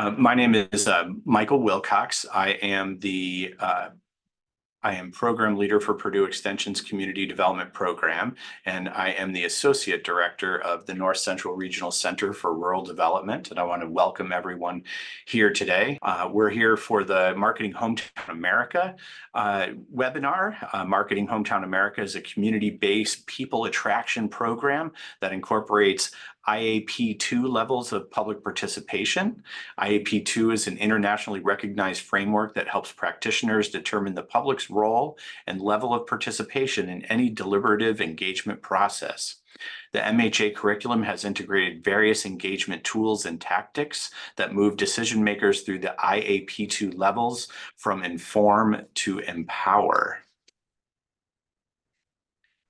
My name is Michael Wilcox. I am program leader for Purdue Extension's Community Development Program, and I am the associate director of the North Central Regional Center for Rural Development. And I want to welcome everyone here today. We're here for the Marketing Hometown America webinar. Marketing Hometown America is a community-based people attraction program that incorporates IAP2 levels of public participation. IAP2 is an internationally recognized framework that helps practitioners determine the public's role and level of participation in any deliberative engagement process. The MHA curriculum has integrated various engagement tools and tactics that move decision makers through the IAP2 levels from inform to empower.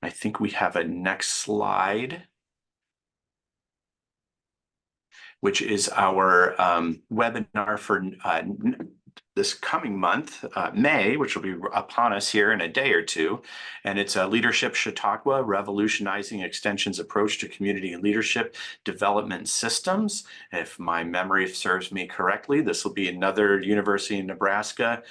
I think we have a next slide, which is our webinar for this coming month, May, which will be upon us here in a day or two. And it's a Leadership Chautauqua, Revolutionizing Extension's Approach to Community Leadership Development Systems. If my memory serves me correctly, this will be another University of Nebraska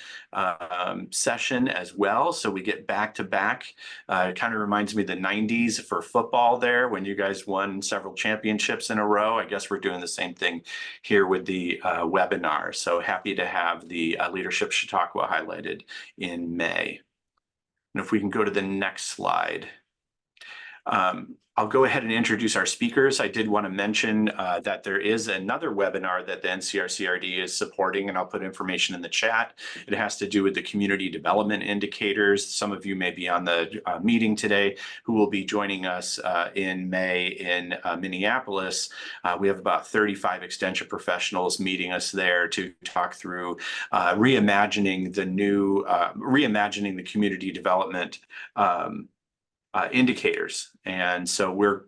session as well. So we get back to back. It kind of reminds me of the 90s for football there when you guys won several championships in a row. I guess we're doing the same thing here with the webinar. So happy to have the Leadership Chautauqua highlighted in May. And if we can go to the next slide. I'll go ahead and introduce our speakers. I did want to mention that there is another webinar that the NCRCRD is supporting, and I'll put information in the chat. It has to do with the community development indicators. Some of you may be on the meeting today who will be joining us in May in Minneapolis. We have about 35 extension professionals meeting us there to talk through reimagining the community development indicators. And so we're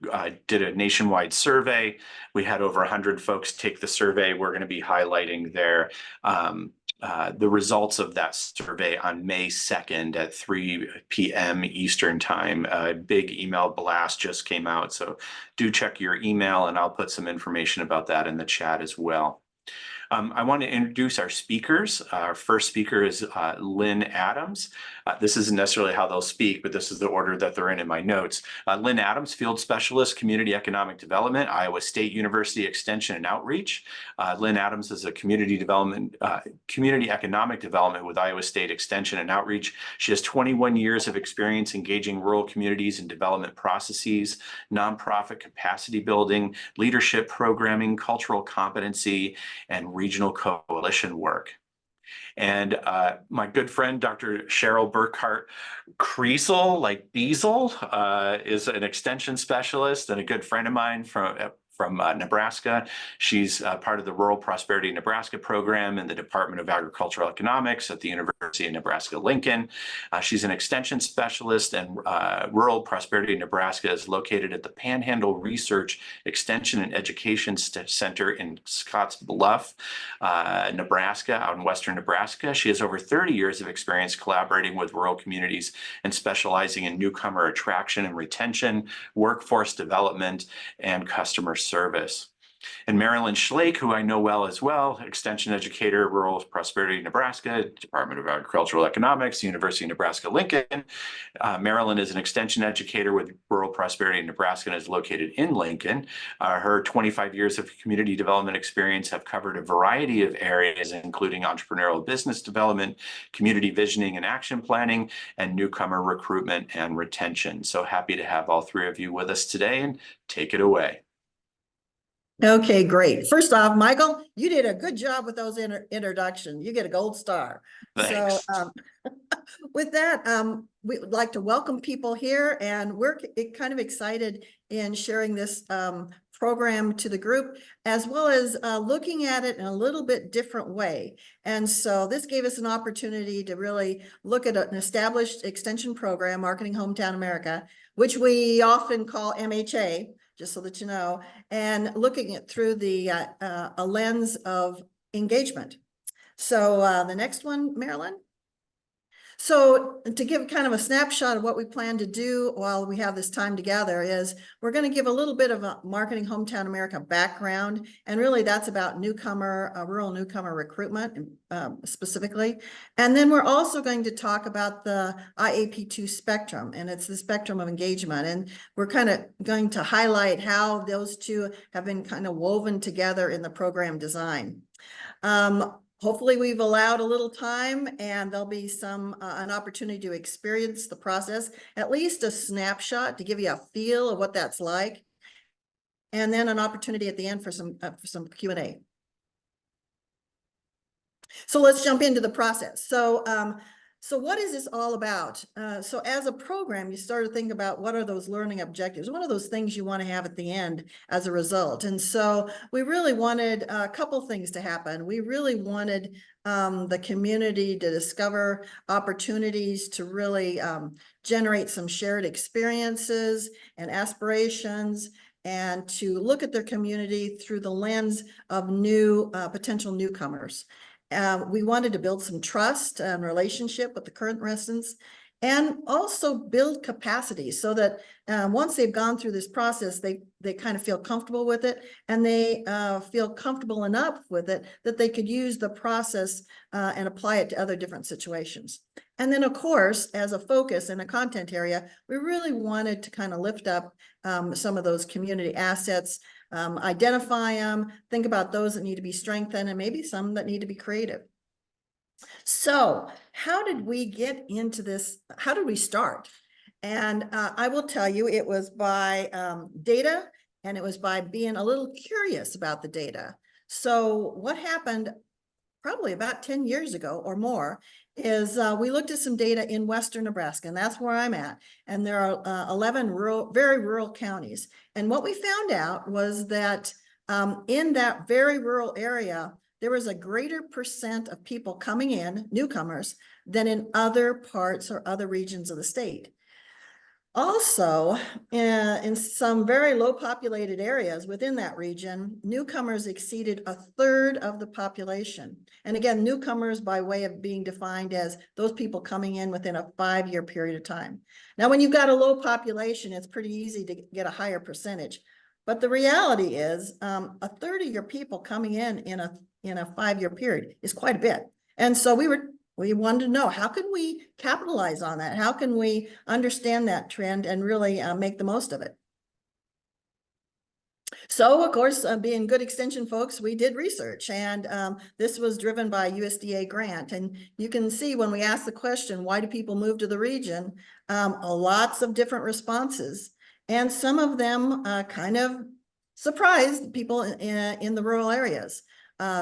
did a nationwide survey. We had over 100 folks take the survey. We're going to be highlighting the results of that survey on May 2nd at 3 p.m. Eastern time. A big email blast just came out, so do check your email, and I'll put some information about that in the chat as well. I want to introduce our speakers. Our first speaker is Lynn Adams. This isn't necessarily how they'll speak, but this is the order that they're in my notes. Lynn Adams, Field Specialist, Community Economic Development, Iowa State University Extension and Outreach. Lynn Adams is a Community Economic Development with Iowa State Extension and Outreach. She has 21 years of experience engaging rural communities in development processes, nonprofit capacity building, leadership programming, cultural competency, and regional coalition work. And my good friend, Dr. Cheryl Burkhart-Kriesel, like Diesel, is an extension specialist and a good friend of mine from Nebraska. She's part of the Rural Prosperity Nebraska program in the Department of Agricultural Economics at the University of Nebraska-Lincoln. She's an extension specialist, and Rural Prosperity Nebraska is located at the Panhandle Research Extension and Education Center in Scotts Bluff, Nebraska, out in western Nebraska. She has over 30 years of experience collaborating with rural communities and specializing in newcomer attraction and retention, workforce development, and customer service. And Marilyn Schlake, who I know well as well, Extension Educator, Rural Prosperity Nebraska, Department of Agricultural Economics, University of Nebraska-Lincoln. Marilyn is an Extension Educator with Rural Prosperity Nebraska and is located in Lincoln. Her 25 years of community development experience have covered a variety of areas, including entrepreneurial business development, community visioning and action planning, and newcomer recruitment and retention. So happy to have all three of you with us today, and take it away. Okay, great. First off, Michael, you did a good job with those introductions. You get a gold star. Thanks. So with that, we would like to welcome people here, and we're kind of excited in sharing this program to the group, as well as looking at it in a little bit different way. And so this gave us an opportunity to really look at an established extension program, Marketing Hometown America, which we often call MHA, just so that you know, and looking at through the a lens of engagement. So the next one, Marilyn. So to give kind of a snapshot of what we plan to do while we have this time together is we're going to give a little bit of a Marketing Hometown America background. And really that's about rural newcomer recruitment specifically. And then we're also going to talk about the IAP2 spectrum, and it's the spectrum of engagement. And we're kind of going to highlight how those two have been kind of woven together in the program design. Hopefully we've allowed a little time, and there'll be an opportunity to experience the process, at least a snapshot to give you a feel of what that's like. And then an opportunity at the end for some Q&A. So let's jump into the process. So what is this all about? So as a program, you start to think about what are those learning objectives? What are those things you want to have at the end as a result? And so we really wanted a couple things to happen. We really wanted the community to discover opportunities to really generate some shared experiences and aspirations, and to look at their community through the lens of potential newcomers. We wanted to build some trust and relationship with the current residents, and also build capacity so that once they've gone through this process, they kind of feel comfortable with it, and they feel comfortable enough with it that they could use the process and apply it to other different situations. And then, of course, as a focus in a content area, we really wanted to kind of lift up some of those community assets, identify them, think about those that need to be strengthened, and maybe some that need to be creative. So how did we get into this? How did we start? And I will tell you, it was by data, and it was by being a little curious about the data. So what happened probably about 10 years ago or more is we looked at some data in Western Nebraska, and that's where I'm at. And there are 11 very rural counties. And what we found out was that in that very rural area, there was a greater percent of people coming in, newcomers, than in other parts or other regions of the state. Also, in some very low populated areas within that region, newcomers exceeded a third of the population. And again, newcomers by way of being defined as those people coming in within a 5-year period of time. Now, when you've got a low population, it's pretty easy to get a higher percentage. But the reality is a third of your people coming in a 5-year period is quite a bit. And so we wanted to know, how can we capitalize on that? How can we understand that trend and really make the most of it? So, of course, being good extension folks, we did research, and this was driven by a USDA grant. And you can see when we asked the question, why do people move to the region? Lots of different responses, and some of them kind of surprised people in the rural areas.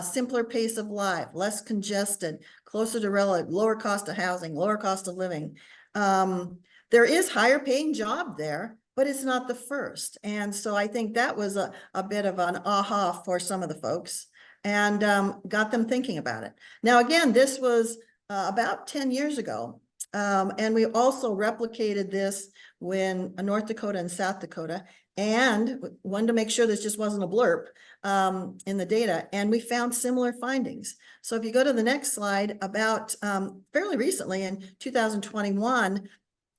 Simpler pace of life, less congested, closer to relative, lower cost of housing, lower cost of living. There is higher paying job there, but it's not the first. And so I think that was a bit of an aha for some of the folks, and got them thinking about it. Now, again, this was about 10 years ago. And we also replicated this when North Dakota and South Dakota, and wanted to make sure this just wasn't a blurb in the data, and we found similar findings. So if you go to the next slide, about fairly recently in 2021,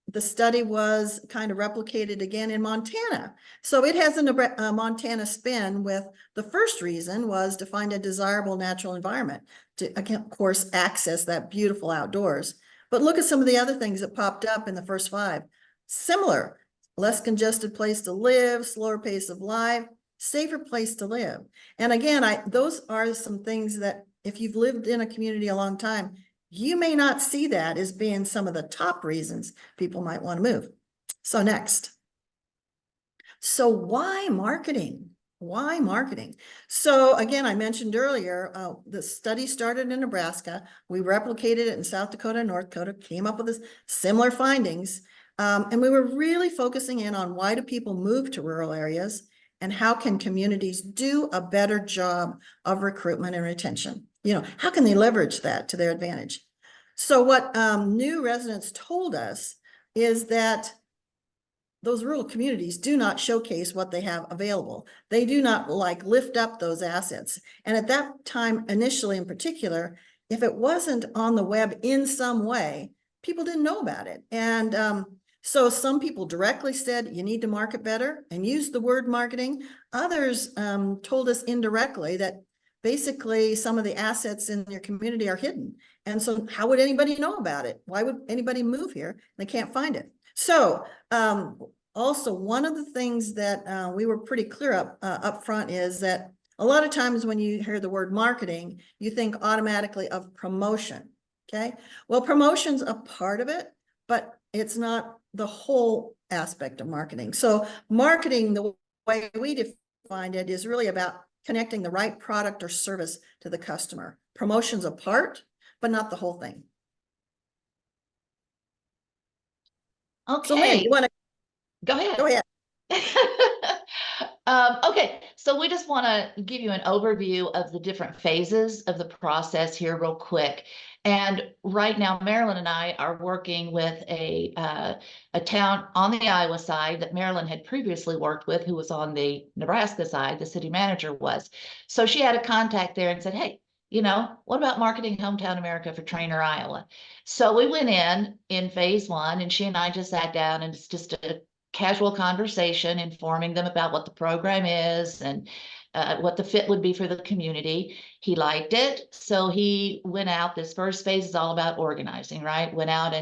the study was kind of replicated again in Montana. So it has a Montana spin, with the first reason was to find a desirable natural environment to, of course, access that beautiful outdoors. But look at some of the other things that popped up in the first 5. Similar, less congested place to live, slower pace of life, safer place to live. And again, those are some things that if you've lived in a community a long time, you may not see that as being some of the top reasons people might want to move. So next. So why marketing? Why marketing? So again, I mentioned earlier, the study started in Nebraska. We replicated it in South Dakota and North Dakota, came up with this similar findings. And we were really focusing in on why do people move to rural areas, and how can communities do a better job of recruitment and retention? How can they leverage that to their advantage? So what new residents told us is that those rural communities do not showcase what they have available. They do not lift up those assets. And at that time, initially in particular, if it wasn't on the web in some way, people didn't know about it. And so some people directly said, you need to market better and use the word marketing. Others told us indirectly that basically some of the assets in your community are hidden. And so how would anybody know about it? Why would anybody move here? They can't find it. So also one of the things that we were pretty clear up front is that a lot of times when you hear the word marketing, you think automatically of promotion. Okay. Well, promotion's a part of it, but it's not the whole aspect of marketing. So marketing, the way we define it, is really about connecting the right product or service to the customer. Promotion's a part, but not the whole thing. Okay. So Lynn, you want to go ahead? Go ahead. Okay, so we just want to give you an overview of the different phases of the process here real quick. And right now, Marilyn and I are working with a town on the Iowa side that Marilyn had previously worked with, who was on the Nebraska side, the city manager was. So she had a contact there and said, hey, you know, what about marketing Hometown America for Trainer, Iowa? So we went in phase one, and she and I just sat down, and it's just a casual conversation, informing them about what the program is and what the fit would be for the community. He liked it, so he went out. This first phase is all about organizing, right? Went out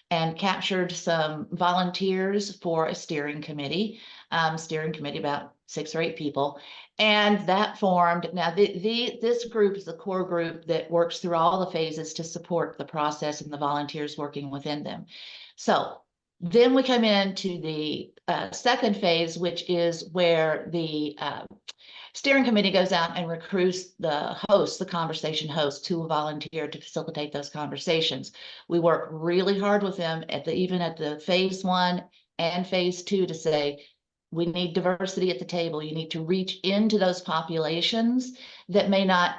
and captured some volunteers for a steering committee about 6 or 8 people, and that formed. Now this group is the core group that works through all the phases to support the process and the volunteers working within them. So then we come into the second phase, which is where the steering committee goes out and recruits the hosts, the conversation hosts, who will volunteer to facilitate those conversations. We work really hard with them even at the phase one and phase two to say, we need diversity at the table. You need to reach into those populations that may not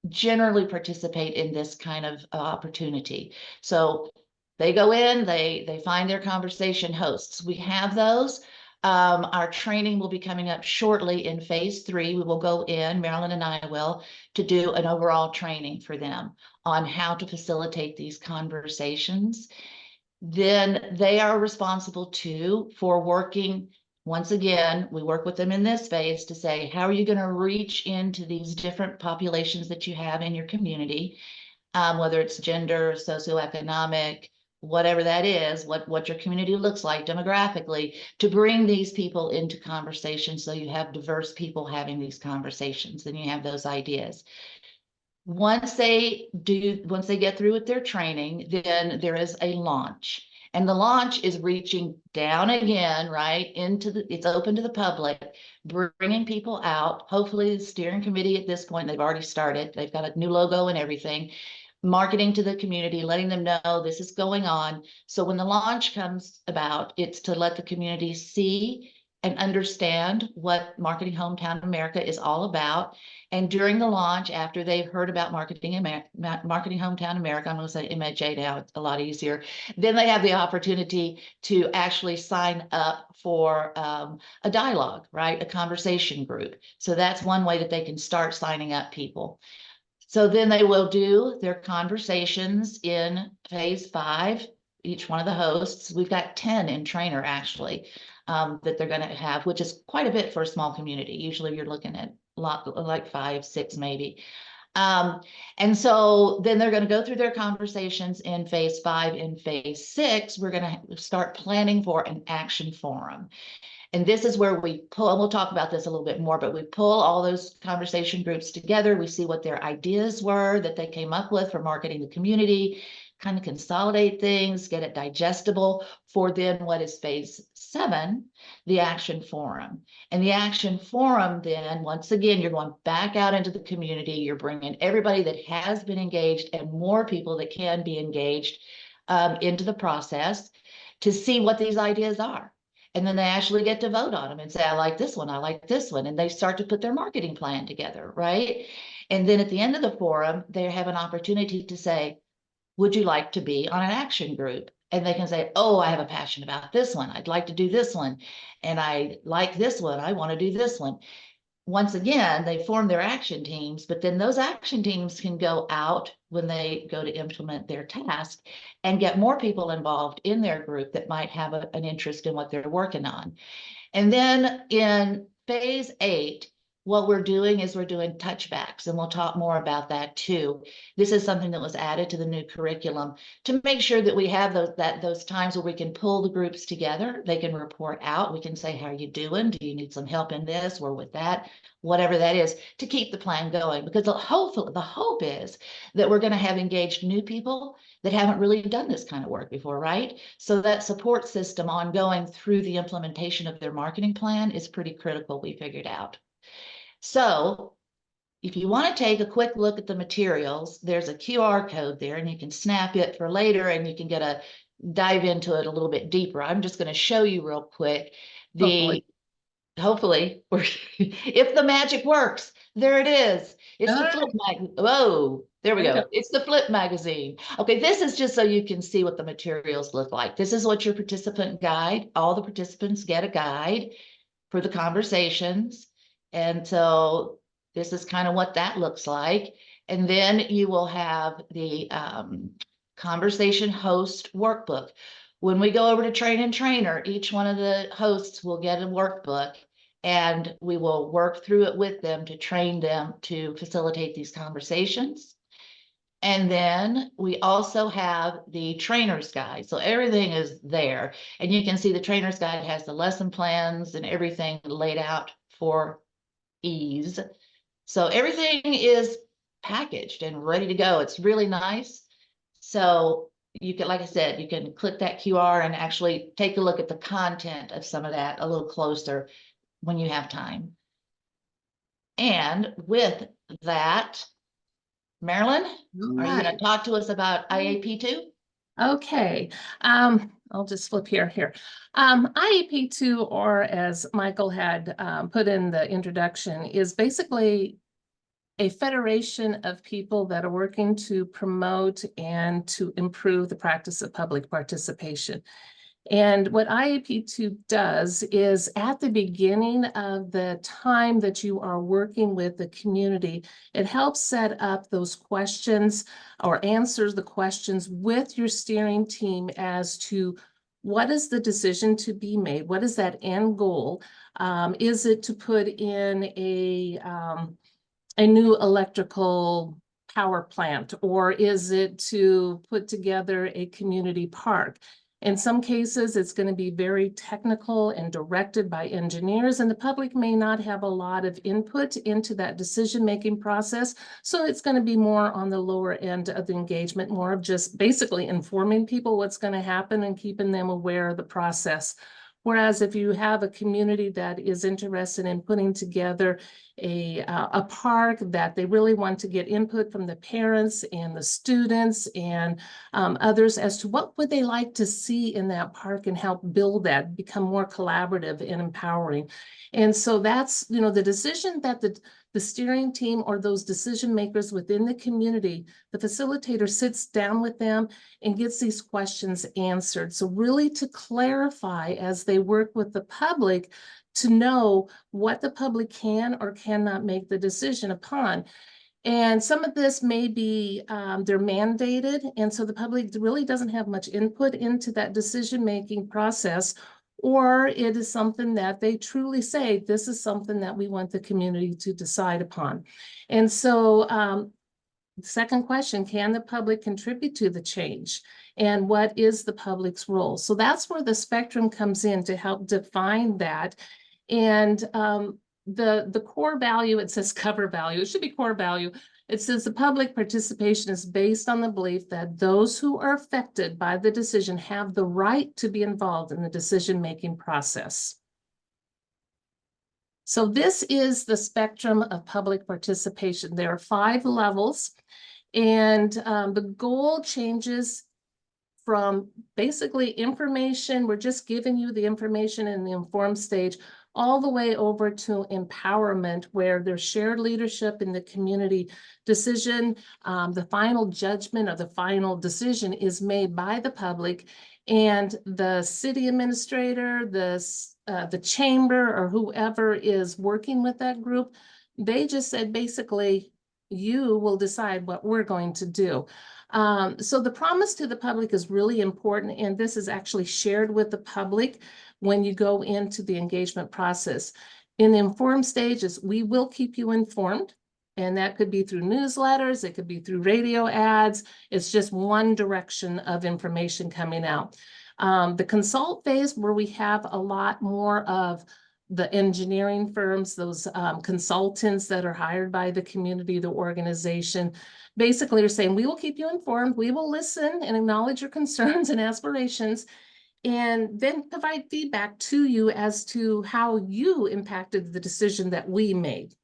generally participate in this kind of opportunity. So they go in, they find their conversation hosts. We have those. Our training will be coming up shortly in phase 3. We will go in, Marilyn and I will, to do an overall training for them on how to facilitate these conversations. Then they are responsible too for working. Once again, we work with them in this phase to say, how are you going to reach into these different populations that you have in your community, whether it's gender, socioeconomic, whatever that is, what your community looks like demographically, to bring these people into conversation so you have diverse people having these conversations and you have those ideas. Once they get through with their training, then there is a launch. And the launch is reaching down again, right, it's open to the public, bringing people out. Hopefully the steering committee at this point, they've already started. They've got a new logo and everything. Marketing to the community, letting them know this is going on. So when the launch comes about, it's to let the community see and understand what Marketing Hometown America is all about. And during the launch, after they've heard about Marketing Hometown America, I'm going to say MHA now, it's a lot easier, then they have the opportunity to actually sign up for a dialogue, right? A conversation group. So that's one way that they can start signing up people. So then they will do their conversations in phase 5, each one of the hosts. We've got 10 in trainer actually that they're going to have, which is quite a bit for a small community. Usually you're looking at a lot, like 5, 6 maybe. And so then they're going to go through their conversations in phase 5. In phase 6, we're going to start planning for an action forum. And this is where we pull, and we'll talk about this a little bit more, but we pull all those conversation groups together. We see what their ideas were that they came up with for marketing the community, kind of consolidate things, get it digestible for then what is phase 7, the action forum. And the action forum then, once again, you're going back out into the community. You're bringing everybody that has been engaged and more people that can be engaged into the process to see what these ideas are. And then they actually get to vote on them and say, I like this one, I like this one. And they start to put their marketing plan together, right? And then at the end of the forum, they have an opportunity to say, would you like to be on an action group? And they can say, oh, I have a passion about this one. I'd like to do this one. And I like this one. I want to do this one. once again, they form their action teams, but then those action teams can go out when they go to implement their task and get more people involved in their group that might have an interest in what they're working on. And then in phase 8, what we're doing is we're doing touchbacks, and we'll talk more about that too. This is something that was added to the new curriculum to make sure that we have those times where we can pull the groups together. They can report out. We can say, how are you doing? Do you need some help in this or with that? Whatever that is, to keep the plan going. Because the hope is that we're going to have engaged new people that haven't really done this kind of work before, right? So that support system ongoing through the implementation of their marketing plan is pretty critical, we figured out. So if you want to take a quick look at the materials, there's a QR code there, and you can snap it for later, and you can dive into it a little bit deeper. I'm just going to show you real quick hopefully, if the magic works, there it is. It's the flip magazine. Whoa, there we go. It's the flip magazine. Okay, this is just so you can see what the materials look like. This is what your participant guide. All the participants get a guide for the conversations. And so this is kind of what that looks like. And then you will have the conversation host workbook. When we go over to Train and Trainer, each one of the hosts will get a workbook, and we will work through it with them to train them to facilitate these conversations. And then we also have the trainer's guide. So everything is there. And you can see the trainer's guide has the lesson plans and everything laid out for ease. So everything is packaged and ready to go. It's really nice. So you can, like I said, you can click that QR and actually take a look at the content of some of that a little closer when you have time. And with that, Marilyn, are you going to talk to us about IAP2? Okay, I'll just flip here. IAP2, or as Michael had put in the introduction, is basically a federation of people that are working to promote and to improve the practice of public participation. And what IAP2 does is, at the beginning of the time that you are working with the community, it helps set up those questions or answers the questions with your steering team as to what is the decision to be made? What is that end goal? Is it to put in a new electrical power plant, or is it to put together a community park? In some cases, it's going to be very technical and directed by engineers, and the public may not have a lot of input into that decision-making process. So it's going to be more on the lower end of the engagement, more of just basically informing people what's going to happen and keeping them aware of the process. Whereas if you have a community that is interested in putting together a park that they really want to get input from the parents and the students and others as to what would they like to see in that park and help build that, become more collaborative and empowering. And so that's, you know, the decision that the steering team or those decision makers within the community, the facilitator sits down with them and gets these questions answered. So really to clarify as they work with the public to know what the public can or cannot make the decision upon. And some of this may be, they're mandated, and so the public really doesn't have much input into that decision-making process, or it is something that they truly say, this is something that we want the community to decide upon. And so the second question, can the public contribute to the change? And what is the public's role? So that's where the spectrum comes in to help define that. And the core value, it says cover value, it should be core value. It says the public participation is based on the belief that those who are affected by the decision have the right to be involved in the decision-making process. So this is the spectrum of public participation. There are 5 levels, and the goal changes from basically information. We're just giving you the information in the informed stage, all the way over to empowerment, where there's shared leadership in the community decision. The final judgment or the final decision is made by the public, and the city administrator, the the chamber or whoever is working with that group, they just said, basically, you will decide what we're going to do. So the promise to the public is really important, and this is actually shared with the public when you go into the engagement process. In the informed stages, we will keep you informed, and that could be through newsletters, it could be through radio ads. It's just one direction of information coming out. The consult phase, where we have a lot more of the engineering firms, those consultants that are hired by the community, the organization, basically are saying, we will keep you informed, we will listen and acknowledge your concerns and aspirations, and then provide feedback to you as to how you impacted the decision that we made.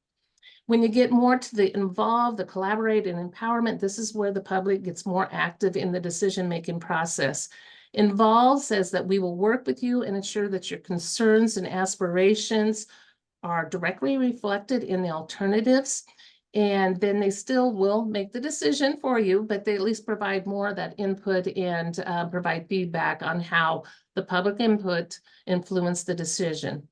When you get more to the involve, the collaborate, and empowerment, this is where the public gets more active in the decision-making process. Involve says that we will work with you and ensure that your concerns and aspirations are directly reflected in the alternatives. And then they still will make the decision for you, but they at least provide more of that input and provide feedback on how the public input influenced the decision.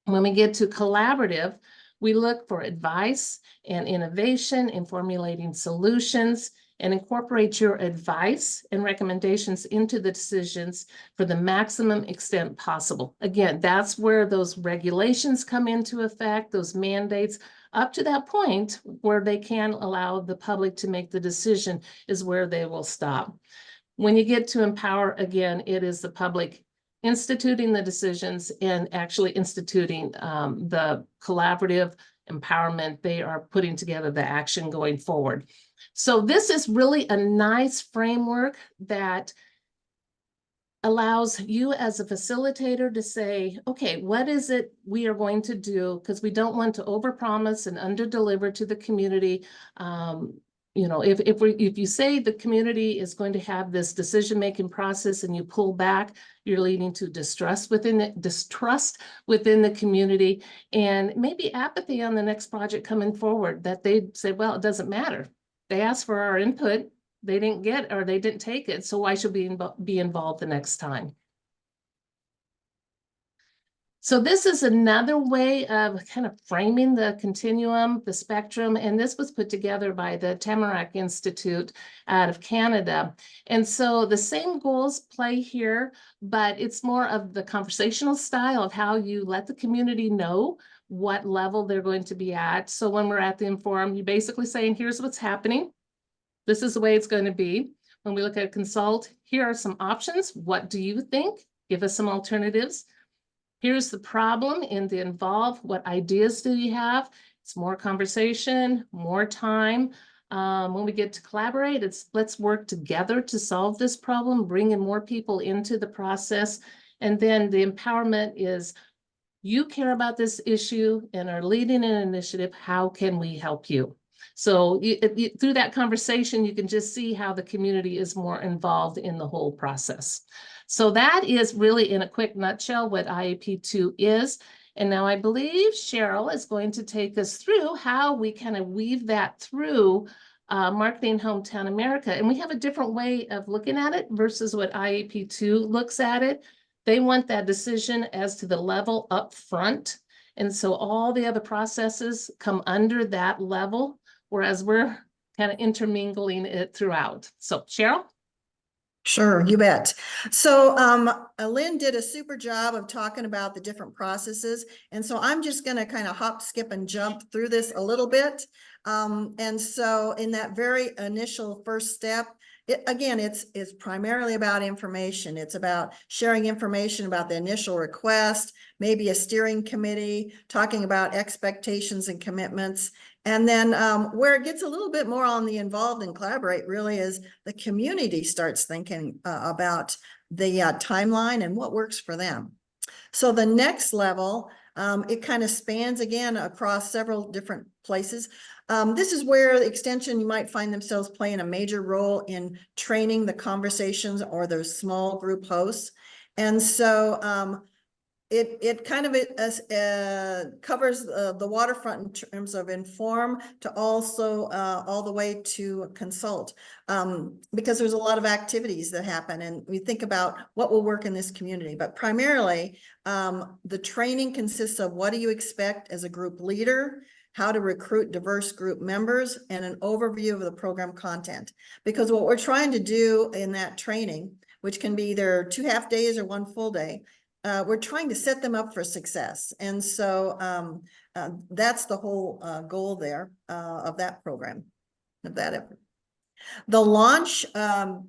When we get to collaborative, we look for advice and innovation in formulating solutions, and incorporate your advice and recommendations into the decisions for the maximum extent possible. Again, that's where those regulations come into effect, those mandates. Up to that point where they can allow the public to make the decision is where they will stop. When you get to empower, again, it is the public instituting the decisions and actually instituting the collaborative empowerment. They are putting together the action going forward. So this is really a nice framework that allows you as a facilitator to say, okay, what is it we are going to do? Because we don't want to overpromise and underdeliver to the community. You know, if you say the community is going to have this decision-making process and you pull back, you're leading to distrust within the community, and maybe apathy on the next project coming forward, that they say, well, it doesn't matter. They asked for our input, they didn't get, or they didn't take it, so why should we be involved the next time? So this is another way of kind of framing the continuum, the spectrum, and this was put together by the Tamarack Institute out of Canada. And so the same goals play here, but it's more of the conversational style of how you let the community know what level they're going to be at. So when we're at the Inform, you're basically saying, here's what's happening. This is the way it's going to be. When we look at consult, here are some options. What do you think? Give us some alternatives. Here's the problem in the involve. What ideas do you have? It's more conversation, more time. When we get to collaborate, it's let's work together to solve this problem, bring in more people into the process. And then the empowerment is, you care about this issue and are leading an initiative. How can we help you? So through that conversation, you can just see how the community is more involved in the whole process. So that is really, in a quick nutshell, what IAP2 is. And now I believe Cheryl is going to take us through how we kind of weave that through Marketing Hometown America. And we have a different way of looking at it versus what IAP2 looks at it. They want that decision as to the level up front. And so all the other processes come under that level, whereas we're kind of intermingling it throughout. So Cheryl? Sure, you bet. So Lynn did a super job of talking about the different processes. And so I'm just going to kind of hop, skip, and jump through this a little bit. And so in that very initial first step, it's primarily about information. It's about sharing information about the initial request, maybe a steering committee, talking about expectations and commitments. And then where it gets a little bit more on the involved and collaborate really is the community starts thinking about the timeline and what works for them. So the next level, it kind of spans again across several different places. This is where the extension, you might find themselves playing a major role in training the conversations or those small group hosts. And so it kind of covers the waterfront in terms of inform to also all the way to consult, because there's a lot of activities that happen, and we think about what will work in this community. But primarily, the training consists of what do you expect as a group leader, how to recruit diverse group members, and an overview of the program content. Because what we're trying to do in that training, which can be either 2 half days or 1 full day, we're trying to set them up for success. And so that's the whole goal there of that program, of that effort. The launch,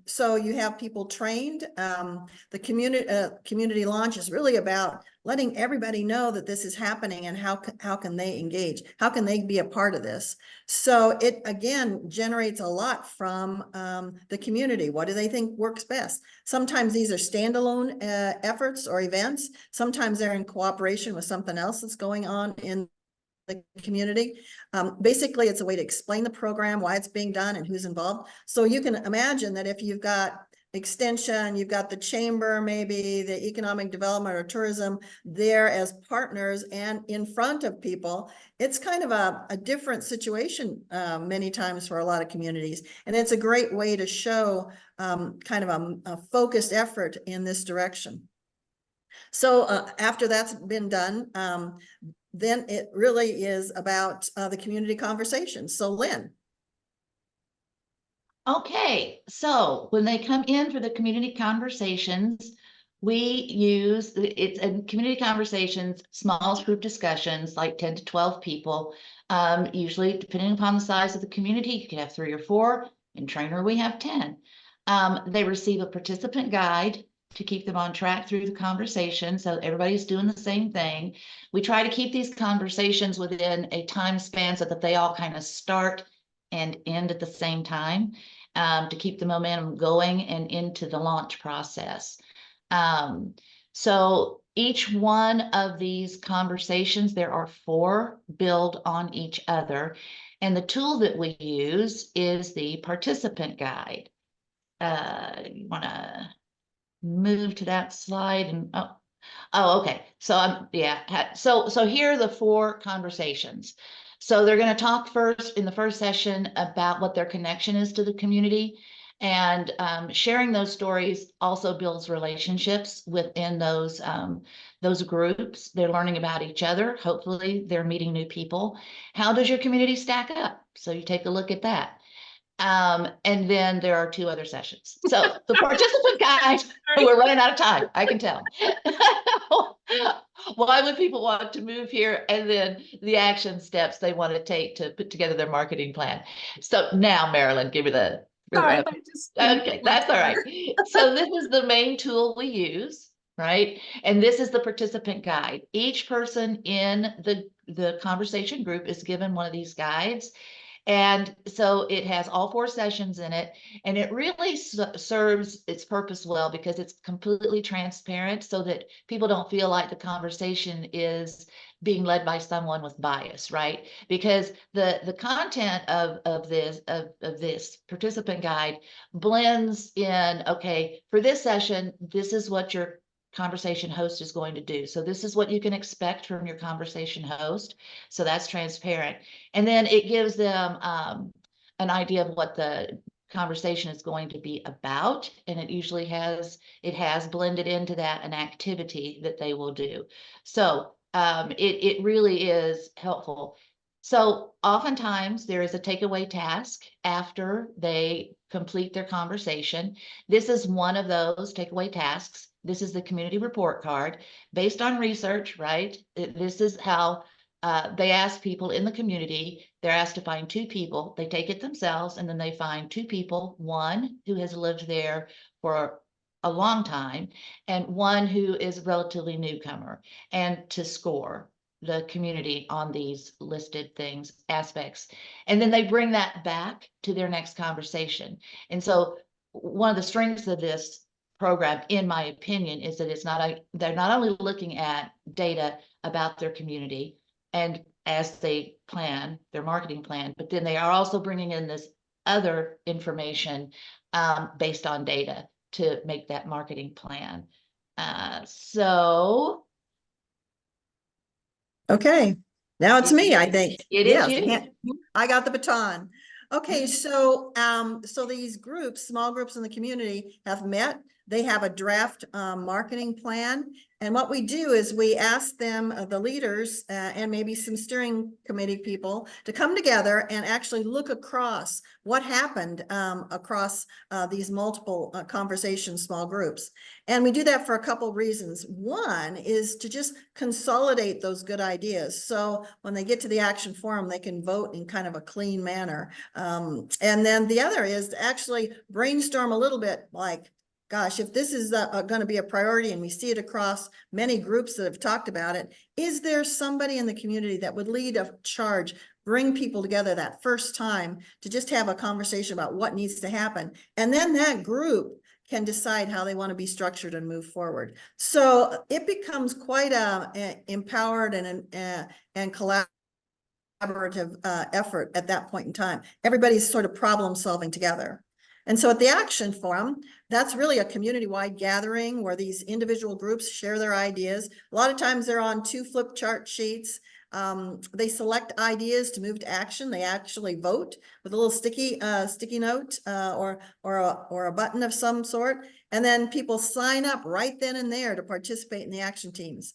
so you have people trained. The community launch is really about letting everybody know that this is happening and how can they engage? How can they be a part of this? So it, again, generates a lot from the community. What do they think works best? Sometimes these are standalone efforts or events. Sometimes they're in cooperation with something else that's going on in the community. Basically, it's a way to explain the program, why it's being done, and who's involved. So you can imagine that if you've got extension, you've got the chamber, maybe the economic development or tourism there as partners and in front of people, it's kind of a different situation many times for a lot of communities. And it's a great way to show kind of a focused effort in this direction. So after that's been done, then it really is about the community conversation. So Lynn. Okay, so when they come in for the community conversations, we use, it's a community conversations, small group discussions, like 10 to 12 people. Usually, depending upon the size of the community, you could have 3 or 4. In trainer, we have 10. They receive a participant guide to keep them on track through the conversation, so everybody's doing the same thing. We try to keep these conversations within a time span so that they all kind of start and end at the same time, to keep the momentum going and into the launch process. So each one of these conversations, there are 4, build on each other. And the tool that we use is the participant guide. You want to move to that slide and okay. So yeah. So here are the 4 conversations. So they're going to talk first in the first session about what their connection is to the community, and sharing those stories also builds relationships within those groups. They're learning about each other. Hopefully they're meeting new people. How does your community stack up? So you take a look at that. And then there are 2 other sessions. So the participant guide, we're running out of time, I can tell. Why would people want to move here? And then the action steps they want to take to put together their marketing plan. So now, Marilyn, give me the. Sorry, Okay, that's all right. So this is the main tool we use, right? And this is the participant guide. Each person in the conversation group is given one of these guides. And so it has all 4 sessions in it, and it really serves its purpose well because it's completely transparent so that people don't feel like the conversation is being led by someone with bias, right? Because the content of this participant guide blends in, okay, for this session, this is what your conversation host is going to do. So this is what you can expect from your conversation host. So that's transparent. And then it gives them an idea of what the conversation is going to be about. And it usually has blended into that an activity that they will do. So it really is helpful. So oftentimes there is a takeaway task after they complete their conversation. This is one of those takeaway tasks. This is the community report card based on research, right? This is how they ask people in the community. They're asked to find 2 people. They take it themselves, and then they find 2 people, one who has lived there for a long time and one who is a relatively newcomer, and to score the community on these listed things, aspects. And then they bring that back to their next conversation. And so one of the strengths of this program, in my opinion, is that they're not only looking at data about their community and as they plan their marketing plan, but then they are also bringing in this other information based on data to make that marketing plan. So Okay, now it's me, I think. It is Yes, you. I got the baton. Okay, so these groups, small groups in the community have met. They have a draft marketing plan. And what we do is we ask them, the leaders and maybe some steering committee people, to come together and actually look across what happened across these multiple conversation small groups. And we do that for a couple reasons. One is to just consolidate those good ideas. So when they get to the action forum, they can vote in kind of a clean manner. And then the other is to actually brainstorm a little bit, like, gosh, if this is going to be a priority and we see it across many groups that have talked about it, is there somebody in the community that would lead a charge, bring people together that first time to just have a conversation about what needs to happen? And then that group can decide how they want to be structured and move forward. So it becomes quite a empowered and collaborative effort at that point in time. Everybody's sort of problem solving together. And so at the action forum, that's really a community-wide gathering where these individual groups share their ideas. A lot of times they're on 2 flip chart sheets. They select ideas to move to action. They actually vote with a little sticky note or a button of some sort. And then people sign up right then and there to participate in the action teams.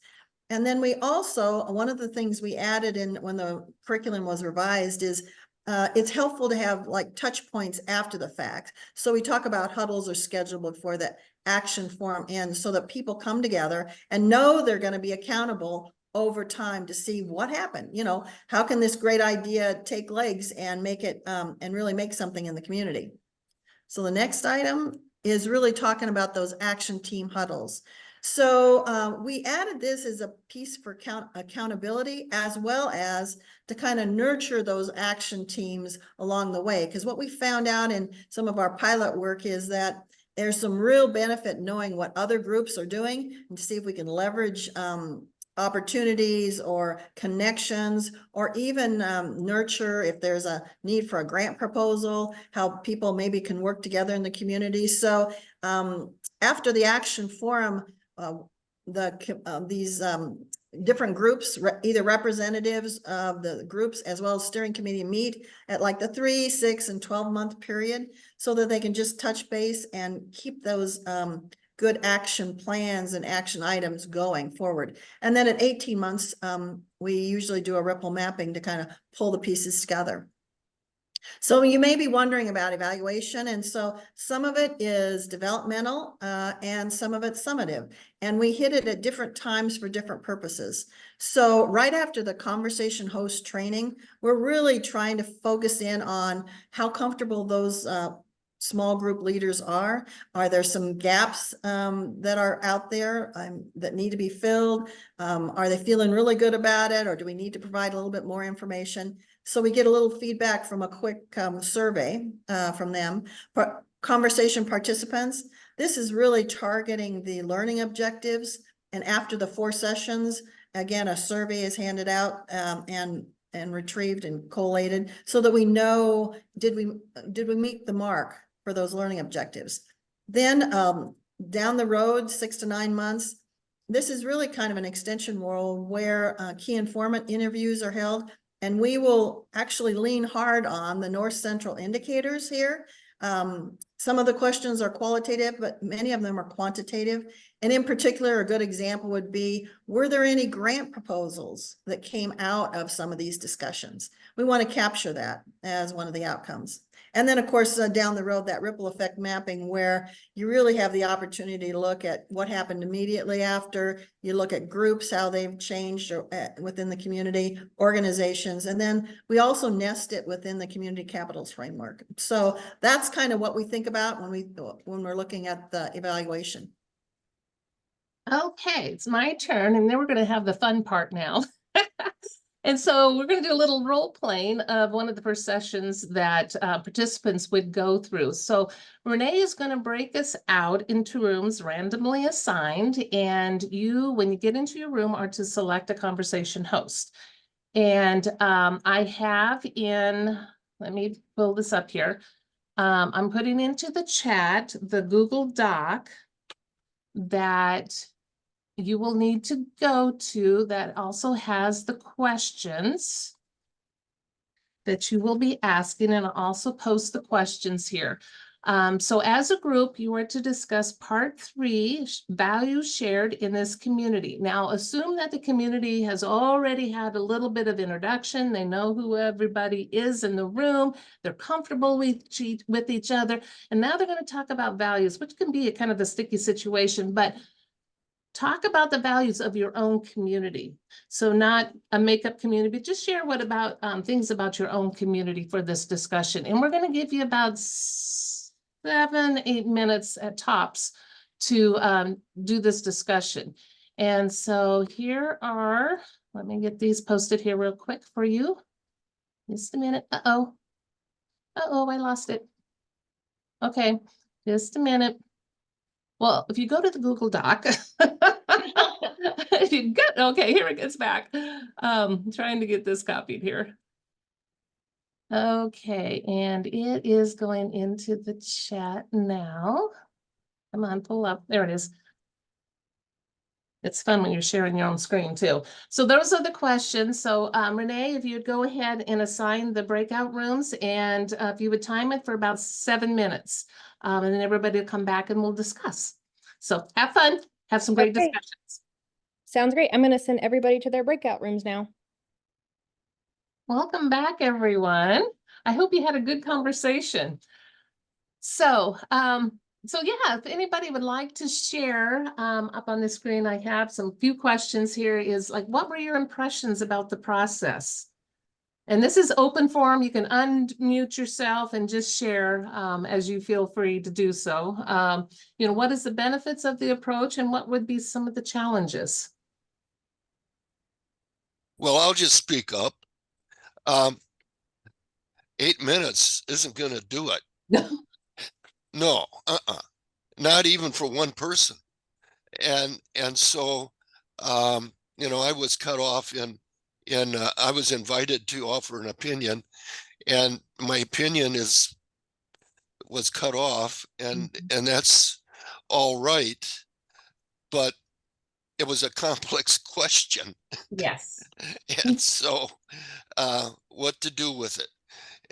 And then we also, one of the things we added in when the curriculum was revised is it's helpful to have like touch points after the fact. So we talk about huddles or schedule before the action forum ends so that people come together and know they're going to be accountable over time to see what happened. You know, how can this great idea take legs and make it and really make something in the community? So the next item is really talking about those action team huddles. So we added this as a piece for accountability, as well as to kind of nurture those action teams along the way. Because what we found out in some of our pilot work is that there's some real benefit knowing what other groups are doing and to see if we can leverage opportunities or connections, or even nurture if there's a need for a grant proposal, how people maybe can work together in the community. So after the action forum, these different groups, either representatives of the groups as well as steering committee, meet at like the 3, 6, and 12-month period so that they can just touch base and keep those good action plans and action items going forward. And then at 18 months, we usually do a ripple mapping to kind of pull the pieces together. So you may be wondering about evaluation. And so some of it is developmental and some of it's summative. And we hit it at different times for different purposes. So right after the conversation host training, we're really trying to focus in on how comfortable those small group leaders are. Are there some gaps that are out there that need to be filled? Are they feeling really good about it? Or do we need to provide a little bit more information? So we get a little feedback from a quick survey from them. Conversation participants, this is really targeting the learning objectives. And after the 4 sessions, again, a survey is handed out and retrieved and collated so that we know, did we meet the mark for those learning objectives. Then down the road, 6 to 9 months, this is really kind of an extension role where key informant interviews are held. And we will actually lean hard on the North Central indicators here. Some of the questions are qualitative, but many of them are quantitative. And in particular, a good example would be, were there any grant proposals that came out of some of these discussions? We want to capture that as one of the outcomes. And then, of course, down the road, that ripple effect mapping, where you really have the opportunity to look at what happened immediately after. You look at groups, how they've changed within the community, organizations, and then we also nest it within the community capitals framework. So that's kind of what we think about when we're looking at the evaluation. Okay, it's my turn, and then we're going to have the fun part now. And so we're going to do a little role playing of one of the first sessions that participants would go through. So Renee is going to break us out into rooms randomly assigned. And you, when you get into your room, are to select a conversation host. And I have let me pull this up here. I'm putting into the chat the Google Doc that you will need to go to that also has the questions that you will be asking, and I'll also post the questions here. So as a group, you are to discuss part 3, values shared in this community. Now, assume that the community has already had a little bit of introduction. They know who everybody is in the room. They're comfortable with each other. And now they're going to talk about values, which can be a kind of a sticky situation, but talk about the values of your own community. So not a makeup community, but just share what about things about your own community for this discussion. And we're going to give you about 7-8 minutes at tops to do this discussion. And so here are, let me get these posted here real quick for you. Just a minute. Uh-oh, I lost it. Okay, just a minute. Well, if you go to the Google Doc, you got, okay, here it gets back. Trying to get this copied here. Okay, and it is going into the chat now. Come on, pull up. There it is. It's fun when you're sharing your own screen too. So those are the questions. So Renee, if you'd go ahead and assign the breakout rooms, and if you would time it for about 7 minutes, and then everybody will come back and we'll discuss. So have fun, have some great discussions. Sounds great. I'm going to send everybody to their breakout rooms now. Welcome back, everyone. I hope you had a good conversation. So, yeah, if anybody would like to share, up on the screen, I have some few questions here is like, what were your impressions about the process? And this is open forum. You can unmute yourself and just share as you feel free to do so. You know, what is the benefits of the approach and what would be some of the challenges? Well, I'll just speak up. 8 minutes isn't going to do it. No, not even for one person. And so, you know, I was cut off I was invited to offer an opinion, and my opinion was cut off, and that's all right, but it was a complex question. Yes. And so, what to do with it?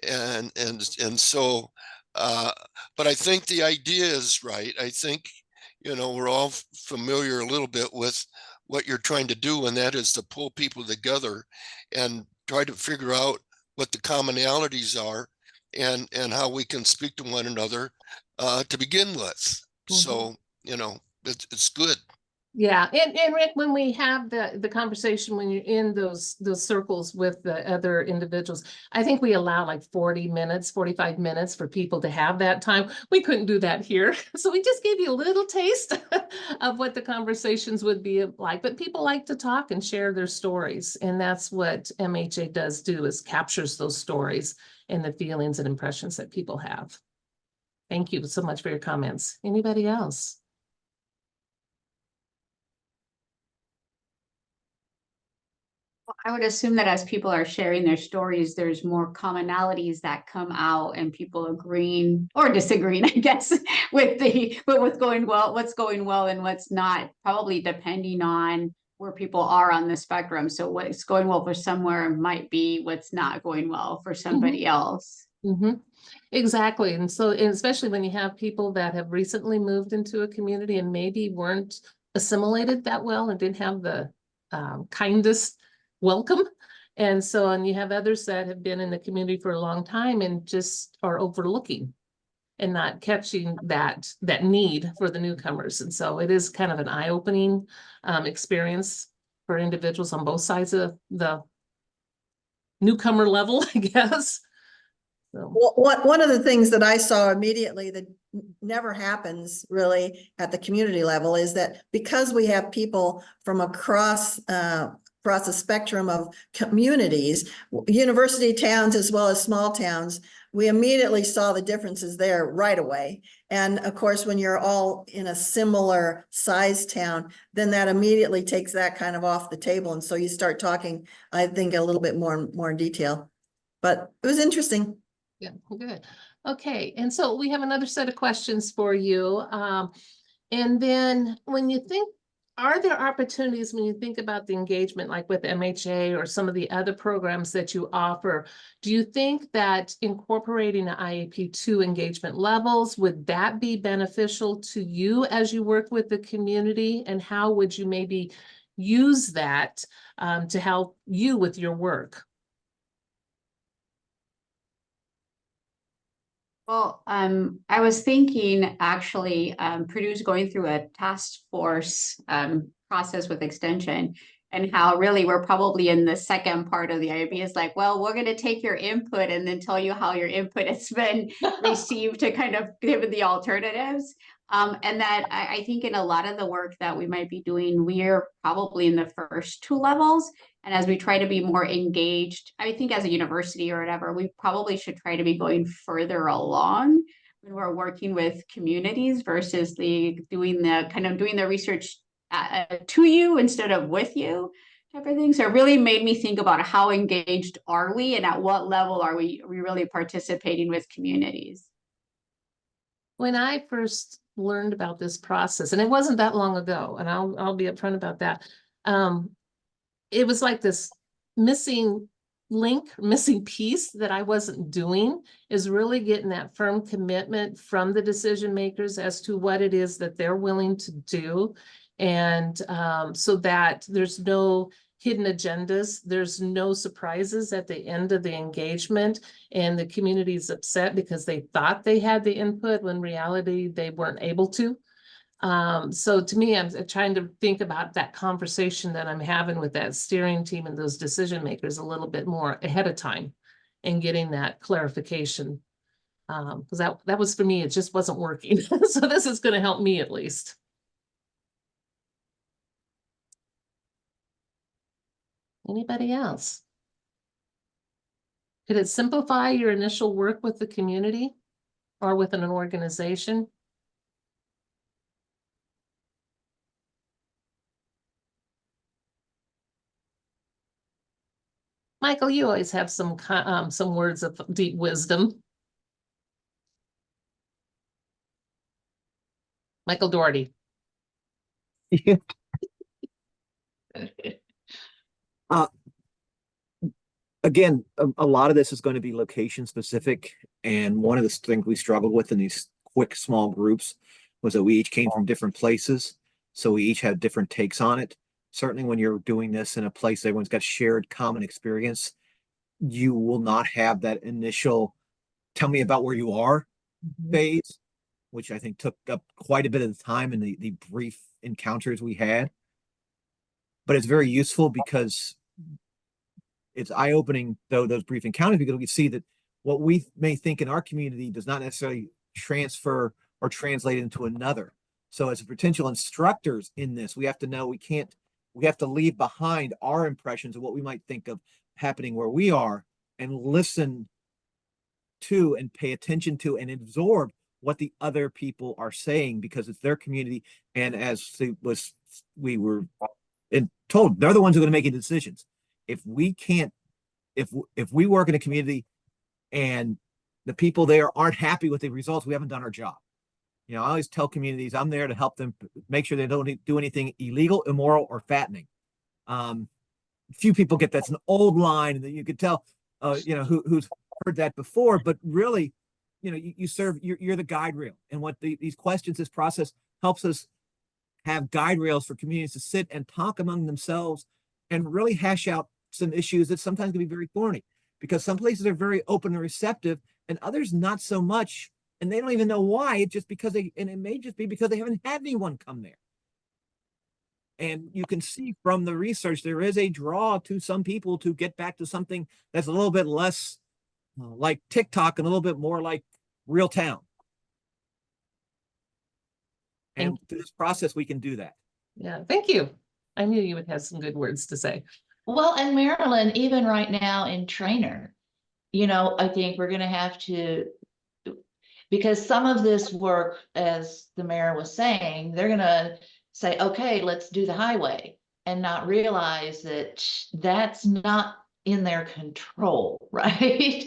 And so, but I think the idea is right. I think, you know, we're all familiar a little bit with what you're trying to do, and that is to pull people together and try to figure out what the commonalities are and how we can speak to one another to begin with. So, you know, it's good. Yeah, and Rick, when we have the conversation, when you're in those circles with the other individuals, I think we allow like 40 minutes, 45 minutes for people to have that time. We couldn't do that here. So we just gave you a little taste of what the conversations would be like. But people like to talk and share their stories. And that's what MHA does do, is captures those stories and the feelings and impressions that people have. Thank you so much for your comments. Anybody else? I would assume that as people are sharing their stories, there's more commonalities that come out and people agreeing or disagreeing, I guess, with what's going well and what's not, probably depending on where people are on the spectrum. So what's going well for somewhere might be what's not going well for somebody else. Exactly. And so, and especially when you have people that have recently moved into a community and maybe weren't assimilated that well and didn't have the kindest welcome. And so, and you have others that have been in the community for a long time and just are overlooking and not catching that need for the newcomers. And so it is kind of an eye-opening experience for individuals on both sides of the newcomer level, I guess. So. Well, one of the things that I saw immediately that never happens really at the community level is that because we have people from across the spectrum of communities, university towns as well as small towns, we immediately saw the differences there right away. And of course, when you're all in a similar size town, then that immediately takes that kind of off the table. And so you start talking, I think, a little bit more in detail. But it was interesting. Yeah, good. Okay, and so we have another set of questions for you. And then when you think, are there opportunities when you think about the engagement, like with MHA or some of the other programs that you offer? Do you think that incorporating the IAP2 engagement levels, would that be beneficial to you as you work with the community? And how would you maybe use that to help you with your work? Well, I was thinking actually, Purdue's going through a task force process with Extension, and how really we're probably in the second part of the IAB is like, well, we're going to take your input and then tell you how your input has been received to kind of give the alternatives. And that I think in a lot of the work that we might be doing, we're probably in the first two levels. And as we try to be more engaged, I think as a university or whatever, we probably should try to be going further along when we're working with communities versus doing the research to you instead of with you type of thing. So it really made me think about how engaged are we and at what level are we really participating with communities? When I first learned about this process, and it wasn't that long ago, and I'll be upfront about that. It was like this missing link, missing piece that I wasn't doing, is really getting that firm commitment from the decision makers as to what it is that they're willing to do. And so that there's no hidden agendas, there's no surprises at the end of the engagement, and the community's upset because they thought they had the input when in reality they weren't able to. So to me, I'm trying to think about that conversation that I'm having with that steering team and those decision makers a little bit more ahead of time and getting that clarification. Because that was for me, it just wasn't working. So this is going to help me at least. Anybody else? Could it simplify your initial work with the community or within an organization? Michael, you always have some words of deep wisdom. Michael Doherty. Yeah. Again, a lot of this is going to be location specific. And one of the things we struggled with in these quick, small groups was that we each came from different places. So we each had different takes on it. Certainly when you're doing this in a place, everyone's got shared common experience, you will not have that initial tell me about where you are phase, which I think took up quite a bit of the time in the brief encounters we had. But it's very useful because it's eye-opening, though, those brief encounters, because we see that what we may think in our community does not necessarily transfer or translate into another. So as potential instructors in this, we have to know we have to leave behind our impressions of what we might think of happening where we are and listen to and pay attention to and absorb what the other people are saying, because it's their community. And as we were told, they're the ones who are going to make decisions. If we work in a community and the people there aren't happy with the results, we haven't done our job. You know, I always tell communities I'm there to help them make sure they don't do anything illegal, immoral, or fattening. Few people get that's an old line, and you could tell, who's heard that before. But really, you're the guide rail, and what these questions, this process helps us have guide rails for communities to sit and talk among themselves and really hash out some issues that sometimes can be very thorny, because some places are very open and receptive and others not so much, and they don't even know why. It's just because and it may just be because they haven't had anyone come there. And you can see from the research, there is a draw to some people to get back to something that's a little bit less like TikTok and a little bit more like real town. And through this process, we can do that. Yeah, thank you. I knew you would have some good words to say. Well, and Marilyn, even right now in trainer, I think we're going to have to, because some of this work, as the mayor was saying, they're going to say, okay, let's do the highway, and not realize that that's not in their control, right?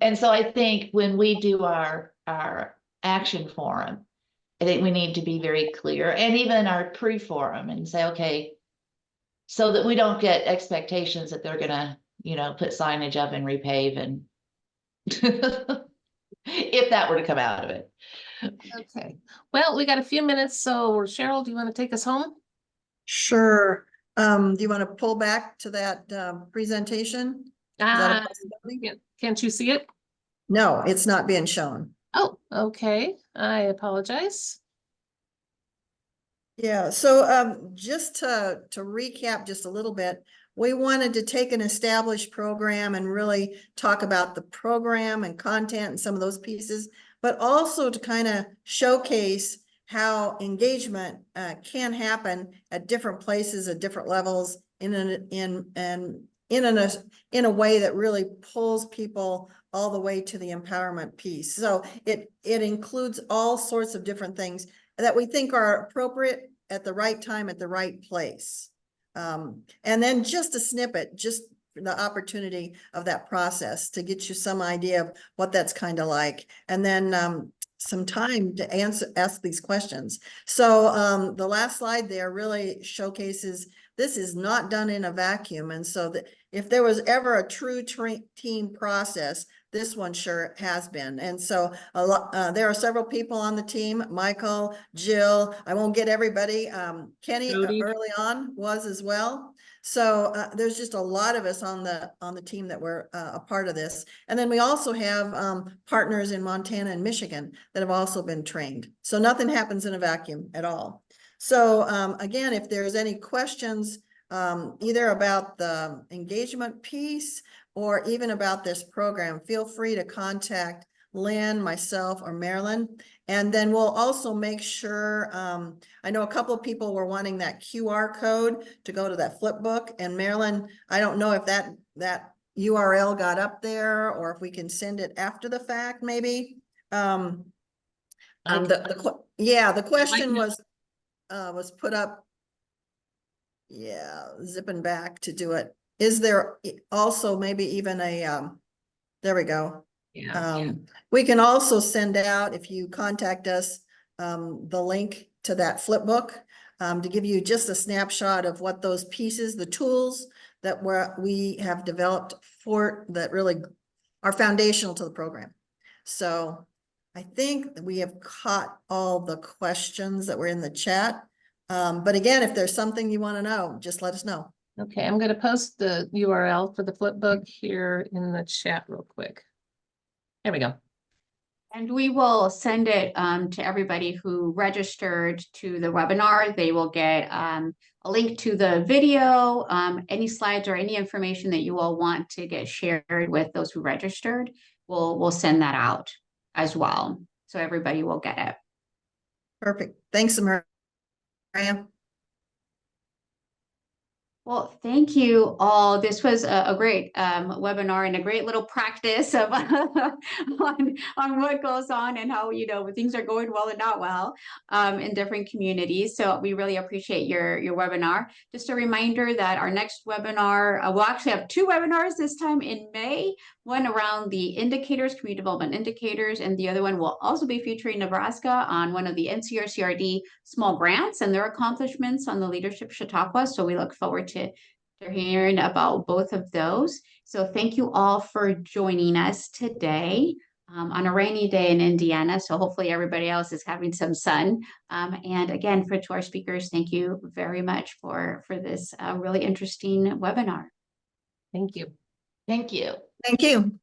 And so I think when we do our action forum, I think we need to be very clear, and even our pre-forum, and say, okay, so that we don't get expectations that they're gonna, put signage up and repave and if that were to come out of it. Okay, well, we got a few minutes, so Cheryl, do you want to take us home? Sure. Do you want to pull back to that presentation? Is that a possibility? Can't you see it? No, it's not being shown. Oh, okay, I apologize. Yeah, so just to recap just a little bit, we wanted to take an established program and really talk about the program and content and some of those pieces, but also to kind of showcase how engagement can happen at different places at different levels in a way that really pulls people all the way to the empowerment piece. So it includes all sorts of different things that we think are appropriate at the right time, at the right place. And then just a snippet, just the opportunity of that process to get you some idea of what that's kind of like. And then some time to ask these questions. So the last slide there really showcases this is not done in a vacuum. And so that if there was ever a true team process, this one sure has been. And so there are several people on the team, Michael, Jill, I won't get everybody. Kenny early on was as well. So there's just a lot of us on the team that were a part of this. And then we also have partners in Montana and Michigan that have also been trained. So nothing happens in a vacuum at all. So again, if there's any questions, either about the engagement piece or even about this program, feel free to contact Lynn, myself, or Marilyn. And then we'll also make sure, I know a couple of people were wanting that QR code to go to that flip book. And Marilyn, I don't know if that URL got up there or if we can send it after the fact, maybe. The question was put up. Yeah, zipping back to do it. Is there also maybe even a, there we go. Yeah. We can also send out, if you contact us, the link to that flip book to give you just a snapshot of what those pieces, the tools that we have developed for that really are foundational to the program. So I think we have caught all the questions that were in the chat. But again, if there's something you want to know, just let us know. Okay, I'm going to post the URL for the flip book here in the chat real quick. There we go. And we will send it to everybody who registered to the webinar. They will get a link to the video, any slides or any information that you all want to get shared with those who registered. We'll send that out as well. So everybody will get it. Perfect. Thanks, Maria. Well, thank you all. This was a great webinar and a great little practice of on what goes on and how, things are going well and not well in different communities. So we really appreciate your webinar. Just a reminder that our next webinar, we'll actually have two webinars this time in May, one around the indicators, community development indicators, and the other one will also be featuring Nebraska on one of the NCRCRD small grants and their accomplishments on the leadership Chautauqua. So we look forward to hearing about both of those. So thank you all for joining us today on a rainy day in Indiana. So hopefully everybody else is having some sun. And again, to our speakers, thank you very much for this really interesting webinar. Thank you. Thank you. Thank you.